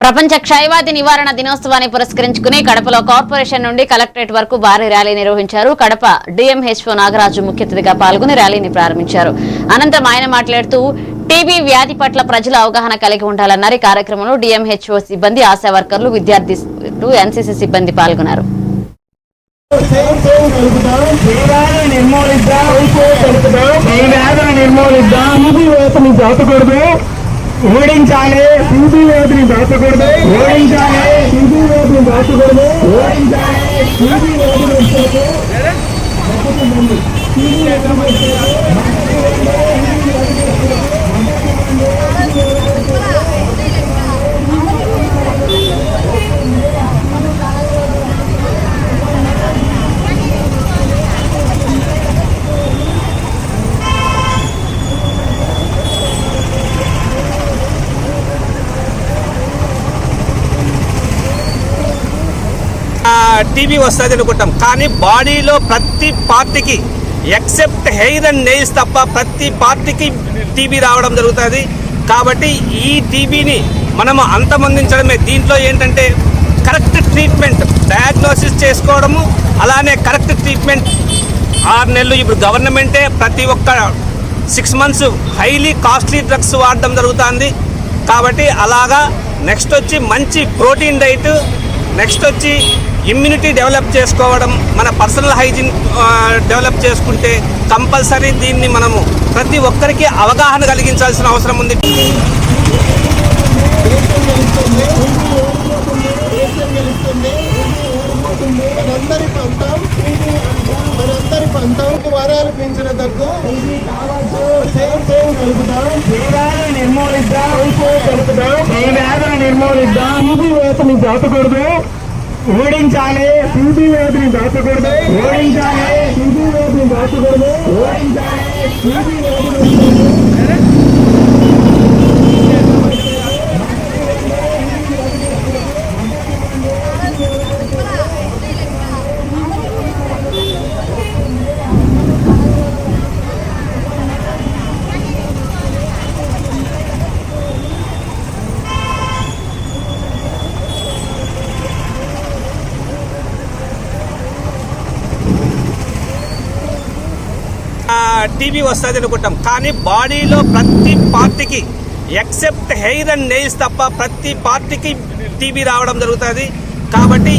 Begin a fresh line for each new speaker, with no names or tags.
ప్రపంచ క్షయవ్యాధి నివారణ దినోత్సవాన్ని పురస్కరించుకుని కడపలో కార్పొరేషన్ నుండి కలెక్టరేట్ వరకు భారీ ర్యాలీ నిర్వహించారు. కడప డిఎంహెచ్ఓ నాగరాజు ముఖ్య అతిథిగా పాల్గొని ర్యాలీని ప్రారంభించారు. అనంతరం ఆయన మాట్లాడుతూ టీబీ వ్యాధి పట్ల ప్రజల అవగాహన కలిగి ఉండాలన్నారు. ఈ కార్యక్రమంలో డిఎంహెచ్ఓ సిబ్బంది, ఆశా వర్కర్లు, విద్యార్థులు, ఎన్సీసీ సిబ్బంది పాల్గొన్నారు.
ఓడించాలి టీబీ వ్యాధిని దాచకూడదు, ఓడించాలి టీబీ వ్యాధిని దాచకూడదు, ఓడించాలి టీబీ
టీబీ వస్తుంది అనుకుంటాం, కానీ బాడీలో ప్రతి పార్టీకి ఎక్సెప్ట్ హెయిర్ అండ్ నెయిల్స్ తప్ప ప్రతి పార్టీకి టీబీ రావడం జరుగుతుంది. కాబట్టి ఈ టీబీని మనము అంతమొందించడమే. దీంట్లో ఏంటంటే కరెక్ట్ ట్రీట్మెంట్, డయాగ్నోసిస్ చేసుకోవడము, అలానే కరెక్ట్ ట్రీట్మెంట్ 6 నెలలు. ఇప్పుడు గవర్నమెంటే ప్రతి ఒక్క 6 మంత్స్ హైలీ కాస్ట్లీ డ్రగ్స్ వాడడం జరుగుతుంది. కాబట్టి అలాగా నెక్స్ట్ వచ్చి మంచి ప్రోటీన్ డైట్, నెక్స్ట్ వచ్చి ఇమ్యూనిటీ డెవలప్ చేసుకోవడం, మన పర్సనల్ హైజీన్ డెవలప్ చేసుకుంటే కంపల్సరీ దీన్ని మనము ప్రతి ఒక్కరికి అవగాహన కలిగించాల్సిన అవసరం ఉంది.
వరాలు పెంచిన దగ్గు నిర్మూలిద్దాం, టీబీ వ్యాధిని దాచకూడదు, ఓడించాలి టీబీ వ్యాధిని దాచకూడదు, ఓడించాలి టీబీ వ్యాధిని దాచకూడదు, ఓడించాలి టీబీ వ్యాధిని.
టీబీ వస్తుంది అనుకుంటాం, కానీ బాడీలో ప్రతి పార్టీకి ఎక్సెప్ట్ హెయిర్ అండ్ నెయిల్స్ తప్ప ప్రతి పార్టీకి టీబీ రావడం జరుగుతుంది. కాబట్టి